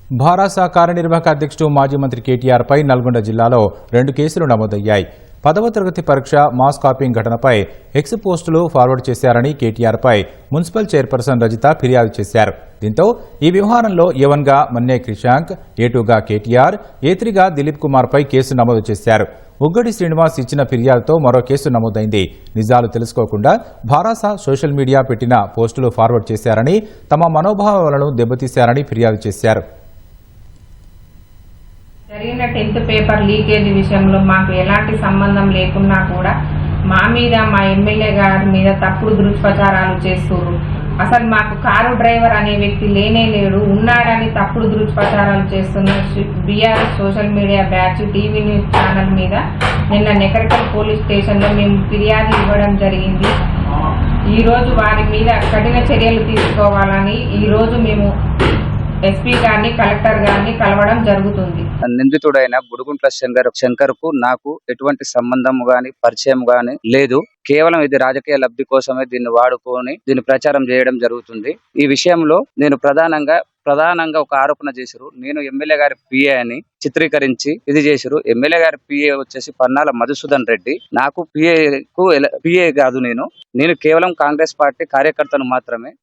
భారాస కార్యనిర్వాహక అధ్యక్షుడు మాజీ మంత్రి కేటీఆర్ పై నల్గొండ జిల్లాలో 2 కేసులు నమోదయ్యాయి. 10వ తరగతి పరీక్ష మాస్ కాపీయింగ్ ఘటనపై ఎక్స్ పోస్టులు ఫార్వర్డ్ చేశారని కేటీఆర్ పై మున్సిపల్ చైర్పర్సన్ రజిత ఫిర్యాదు చేశారు. దీంతో ఈ వ్యవహారంలో A1 గా మన్నే క్రిషాంక్, A2 గా కేటీఆర్, A3 గా దిలీప్ కుమార్ పై కేసు నమోదు చేశారు. ఉగ్గడి శ్రీనివాస్ ఇచ్చిన ఫిర్యాదుతో మరో కేసు నమోదైంది. నిజాలు తెలుసుకోకుండా భారాస సోషల్ మీడియా పెట్టిన పోస్టులు ఫార్వర్డ్ చేశారని, తమ మనోభావాలను దెబ్బతీశారని ఫిర్యాదు చేశారు. జరిగిన 10th పేపర్ లీకేజీ విషయంలో మాకు ఎలాంటి సంబంధం లేకున్నా కూడా మా మీద, మా ఎమ్మెల్యే గారి మీద తప్పుడు దుష్ప్రచారాలు చేస్తున్నారు. అసలు మాకు కారు డ్రైవర్ అనే వ్యక్తి లేనే లేడు, ఉన్నాడని తప్పుడు దుష్ప్రచారాలు చేస్తున్న BRS social media batch TV news channel మీద నిన్న నెకరికల్ పోలీస్ స్టేషన్లో మేము ఫిర్యాదు ఇవ్వడం జరిగింది. ఈరోజు వారి మీద కఠిన చర్యలు తీసుకోవాలని ఈరోజు మేము ఎస్పీ గారిని, కలెక్టర్ గారిని కలవడం జరుగుతుంది. నిందితుడైన బుడుగుంట్ల శంకర్ కు నాకు ఎటువంటి సంబంధం గాని, పరిచయం గాని లేదు. కేవలం ఇది రాజకీయ లబ్ధి కోసమే దీన్ని వాడుకొని దీన్ని ప్రచారం చేయడం జరుగుతుంది. ఈ విషయంలో నేను ప్రధానంగా ఒక ఆరోపణ చేశారు. నేను ఎమ్మెల్యే గారి పిఏ అని చిత్రీకరించి ఇది చేశారు. ఎమ్మెల్యే గారి పిఏ వచ్చేసి పన్నాల మధుసూదన్ రెడ్డి. నాకు పిఏ కాదు. నేను కేవలం కాంగ్రెస్ పార్టీ కార్యకర్తను మాత్రమే.